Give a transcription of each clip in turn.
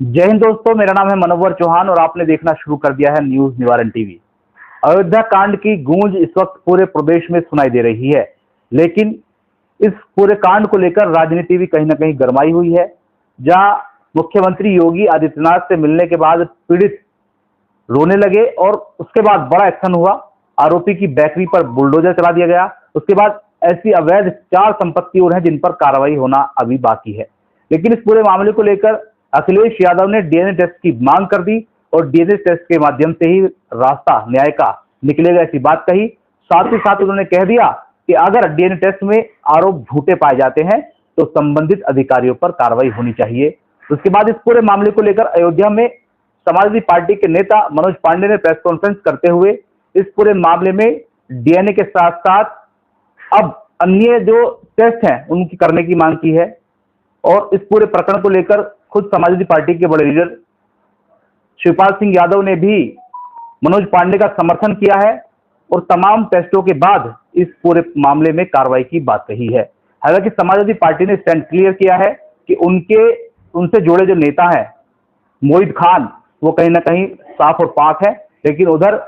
जय हिंद दोस्तों, मेरा नाम है मनोवर चौहान और आपने देखना शुरू कर दिया है न्यूज निवारण टीवी। अयोध्या कांड की गूंज इस वक्त पूरे प्रदेश में सुनाई दे रही है, लेकिन इस पूरे कांड को लेकर राजनीति भी कहीं ना कहीं गरमाई हुई है। जहां मुख्यमंत्री योगी आदित्यनाथ से मिलने के बाद पीड़ित रोने लगे और उसके बाद बड़ा एक्शन हुआ। आरोपी की बेकरी पर बुलडोजर चला दिया गया। उसके बाद ऐसी अवैध 4 संपत्ति और हैं जिन पर कार्रवाई होना अभी बाकी है। लेकिन इस पूरे मामले को लेकर अखिलेश यादव ने डीएनए टेस्ट की मांग कर दी और डीएनए टेस्ट के माध्यम से ही रास्ता न्याय का निकलेगा, ऐसी बात कही। साथ ही साथ उन्होंने कह दिया कि अगर डीएनए टेस्ट में आरोप झूठे पाए जाते हैं तो संबंधित अधिकारियों पर कार्रवाई होनी चाहिए। उसके बाद इस पूरे मामले को लेकर अयोध्या में समाजवादी पार्टी के नेता मनोज पांडे ने प्रेस कॉन्फ्रेंस करते हुए इस पूरे मामले में डीएनए के साथ साथ अब अन्य जो टेस्ट हैं उनकी करने की मांग की है। और इस पूरे प्रकरण को लेकर खुद समाजवादी पार्टी के बड़े लीडर शिवपाल सिंह यादव ने भी मनोज पांडे का समर्थन किया है और तमाम टेस्टों के बाद इस पूरे मामले में कार्रवाई की बात कही है। हालांकि समाजवादी पार्टी ने स्टैंड क्लियर किया है कि उनसे जुड़े जो नेता हैं मोहित खान, वो कहीं ना कहीं साफ और पाक है। लेकिन उधर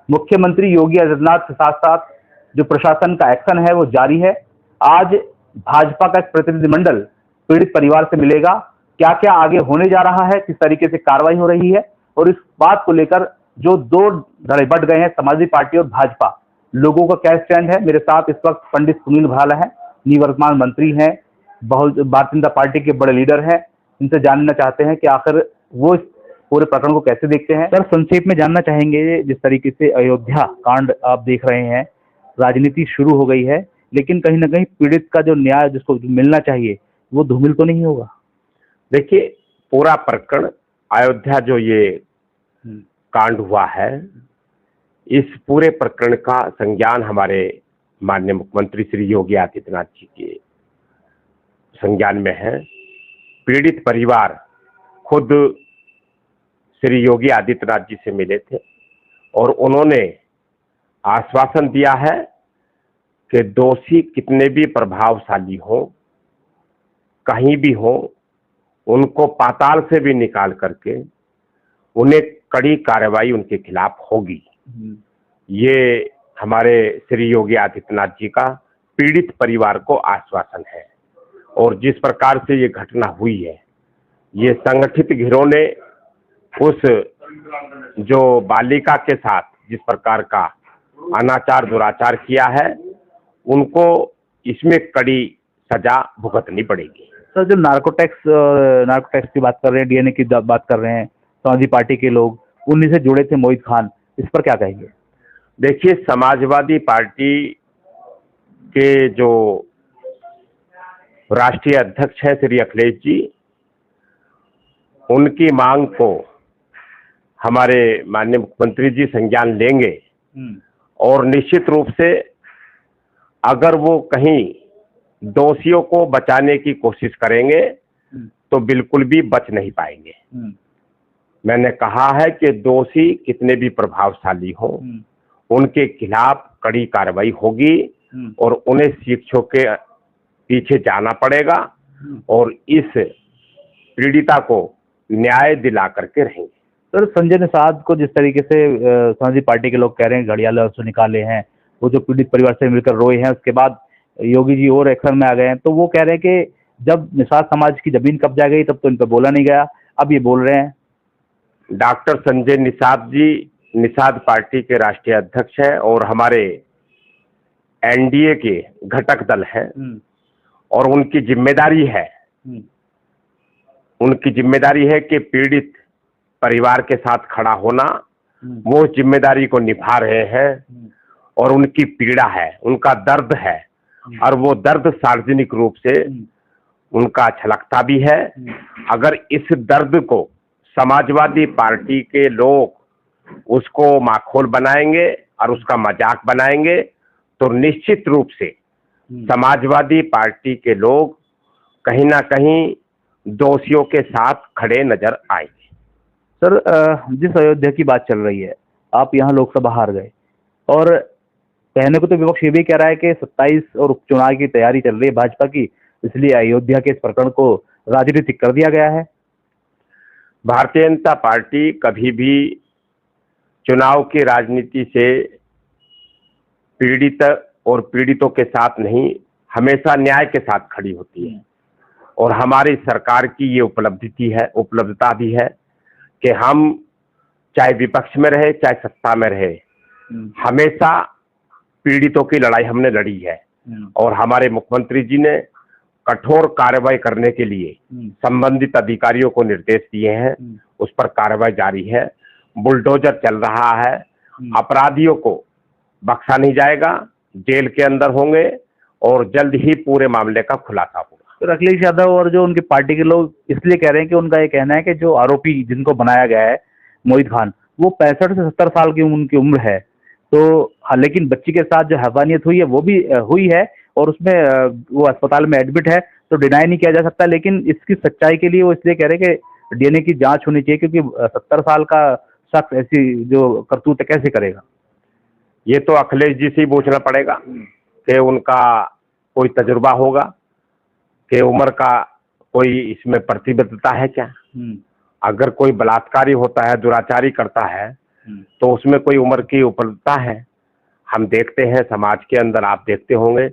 मुख्यमंत्री योगी आदित्यनाथ के साथ साथ जो प्रशासन का एक्शन है वो जारी है। आज भाजपा का एक प्रतिनिधिमंडल पीड़ित परिवार से मिलेगा। क्या क्या आगे होने जा रहा है, किस तरीके से कार्रवाई हो रही है और इस बात को लेकर जो 2 धड़े बढ़ गए हैं समाजवादी पार्टी और भाजपा, लोगों का क्या स्टैंड है। मेरे साथ इस वक्त पंडित सुनील भराला है, निवर्तमान मंत्री हैं, भारतीय जनता पार्टी के बड़े लीडर हैं। इनसे जानना चाहते हैं कि आखिर वो इस पूरे प्रकरण को कैसे देखते हैं। सर, संक्षेप में जानना चाहेंगे, जिस तरीके से अयोध्या कांड आप देख रहे हैं, राजनीति शुरू हो गई है, लेकिन कहीं ना कहीं पीड़ित का जो न्याय जिसको मिलना चाहिए वो धूमिल तो नहीं होगा। देखिए, पूरा प्रकरण अयोध्या जो ये कांड हुआ है, इस पूरे प्रकरण का संज्ञान हमारे माननीय मुख्यमंत्री श्री योगी आदित्यनाथ जी के संज्ञान में है। पीड़ित परिवार खुद श्री योगी आदित्यनाथ जी से मिले थे और उन्होंने आश्वासन दिया है कि दोषी कितने भी प्रभावशाली हो, कहीं भी हो, उनको पाताल से भी निकाल करके उन्हें कड़ी कार्रवाई उनके खिलाफ होगी। ये हमारे श्री योगी आदित्यनाथ जी का पीड़ित परिवार को आश्वासन है। और जिस प्रकार से ये घटना हुई है, ये संगठित गिरोह ने उस जो बालिका के साथ जिस प्रकार का अनाचार दुराचार किया है, उनको इसमें कड़ी सजा भुगतनी पड़ेगी। सर, जो नार्कोटैक्स की बात कर रहे हैं, डीएनए की बात कर रहे हैं, समाजवादी पार्टी के लोग, उन्हीं से जुड़े थे मोहित खान, इस पर क्या कहेंगे। देखिए, समाजवादी पार्टी के जो राष्ट्रीय अध्यक्ष है श्री अखिलेश जी, उनकी मांग को हमारे माननीय मुख्यमंत्री जी संज्ञान लेंगे और निश्चित रूप से अगर वो कहीं दोषियों को बचाने की कोशिश करेंगे तो बिल्कुल भी बच नहीं पाएंगे। मैंने कहा है कि दोषी कितने भी प्रभावशाली हो, उनके खिलाफ कड़ी कार्रवाई होगी और उन्हें शिक्षकों के पीछे जाना पड़ेगा और इस पीड़िता को न्याय दिला करके रहेंगे। सर, संजय निषाद को जिस तरीके से समाजवादी पार्टी के लोग कह रहे हैं घड़ियाल से निकाले हैं, वो जो पीड़ित परिवार से मिलकर रोए हैं, उसके बाद योगी जी और एक्शन में आ गए हैं, तो वो कह रहे हैं कि जब निषाद समाज की जमीन कब्जा गई तब तो इन पर बोला नहीं गया, अब ये बोल रहे हैं। डॉक्टर संजय निषाद जी निषाद पार्टी के राष्ट्रीय अध्यक्ष हैं और हमारे एनडीए के घटक दल हैं और उनकी जिम्मेदारी है कि पीड़ित परिवार के साथ खड़ा होना, वो जिम्मेदारी को निभा रहे हैं और उनकी पीड़ा है, उनका दर्द है और वो दर्द सार्वजनिक रूप से उनका छलकता भी है। अगर इस दर्द को समाजवादी पार्टी के लोग उसको माखौल बनाएंगे और उसका मजाक बनाएंगे तो निश्चित रूप से समाजवादी पार्टी के लोग कहीं ना कहीं दोषियों के साथ खड़े नजर आएंगे। सर, जिस अयोध्या की बात चल रही है, आप यहाँ लोकसभा हार गए और कहने को तो विपक्ष ये भी कह रहा है कि 27 और उपचुनाव की तैयारी चल रही है भाजपा की, इसलिए अयोध्या के इस प्रकरण को राजनीतिक कर दिया गया है। भारतीय जनता पार्टी कभी भी चुनाव की राजनीति से पीड़ित और पीड़ितों के साथ नहीं, हमेशा न्याय के साथ खड़ी होती है। और हमारी सरकार की ये उपलब्धता भी है कि हम चाहे विपक्ष में रहे चाहे सत्ता में रहे, हमेशा पीड़ितों की लड़ाई हमने लड़ी है। और हमारे मुख्यमंत्री जी ने कठोर कार्रवाई करने के लिए संबंधित अधिकारियों को निर्देश दिए हैं, उस पर कार्रवाई जारी है। बुलडोजर चल रहा है, अपराधियों को बख्शा नहीं जाएगा, जेल के अंदर होंगे और जल्द ही पूरे मामले का खुलासा होगा। तो अखिलेश यादव और जो उनकी पार्टी के लोग इसलिए कह रहे हैं कि उनका ये कहना है कि जो आरोपी जिनको बनाया गया है मोहित खान, वो 65 से 70 साल की उनकी उम्र है। तो हाँ, लेकिन बच्ची के साथ जो हैवानियत हुई है वो भी हुई है और उसमें वो अस्पताल में एडमिट है, तो डिनाई नहीं किया जा सकता। लेकिन इसकी सच्चाई के लिए वो इसलिए कह रहे हैं कि डीएनए की जांच होनी चाहिए, क्योंकि 70 साल का शख्स ऐसी जो करतूत कैसे करेगा। ये तो अखिलेश जी से ही पूछना पड़ेगा कि उनका कोई तजुर्बा होगा, कि उम्र का कोई इसमें प्रतिबद्धता है क्या। अगर कोई बलात्कारी होता है, दुराचारी करता है, तो उसमें कोई उम्र की उपलब्धता है। हम देखते हैं समाज के अंदर, आप देखते होंगे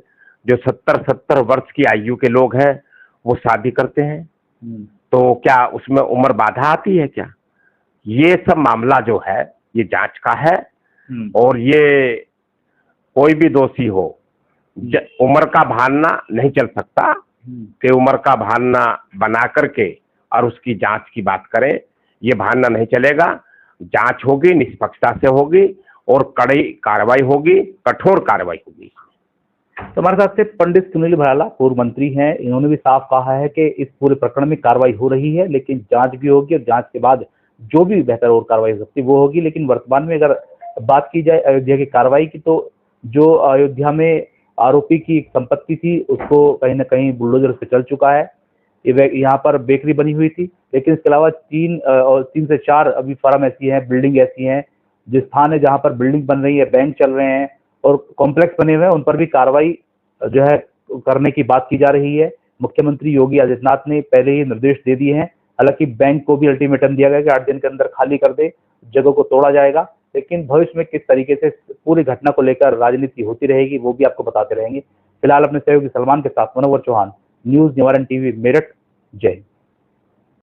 जो 70 वर्ष की आयु के लोग हैं वो शादी करते हैं, तो क्या उसमें उम्र बाधा आती है क्या। ये सब मामला जो है ये जांच का है और ये कोई भी दोषी हो, उम्र का बहाना नहीं चल सकता कि उम्र का बहाना बना करके और उसकी जांच की बात करें, ये बहाना नहीं चलेगा। जांच होगी, निष्पक्षता से होगी और कड़ी कार्रवाई होगी, कठोर कार्रवाई होगी। तो हमारे साथ से पंडित सुनील भराला पूर्व मंत्री हैं, इन्होंने भी साफ कहा है कि इस पूरे प्रकरण में कार्रवाई हो रही है, लेकिन जांच भी होगी और जांच के बाद जो भी बेहतर और कार्रवाई हो सकती है वो होगी। लेकिन वर्तमान में अगर बात की जाए अयोध्या की कार्रवाई की, तो जो अयोध्या में आरोपी की एक संपत्ति थी उसको कहीं ना कहीं बुलडोजर से चल चुका है। यहाँ पर बेकरी बनी हुई थी, लेकिन इसके अलावा 3 से 4 अभी फर्म ऐसी हैं, बिल्डिंग ऐसी हैं, जिस स्थान है जहाँ पर बिल्डिंग बन रही है, बैंक चल रहे हैं और कॉम्प्लेक्स बने हुए हैं, उन पर भी कार्रवाई जो है करने की बात की जा रही है। मुख्यमंत्री योगी आदित्यनाथ ने पहले ही निर्देश दे दिए हैं। हालांकि बैंक को भी अल्टीमेटम दिया गया कि 8 दिन के अंदर खाली कर दे, जगह को तोड़ा जाएगा। लेकिन भविष्य में किस तरीके से पूरी घटना को लेकर राजनीति होती रहेगी वो भी आपको बताते रहेंगे। फिलहाल अपने सहयोगी सलमान के साथ मनोवर चौहान, न्यूज निवारण टीवी, मेरठ। जय हिंद।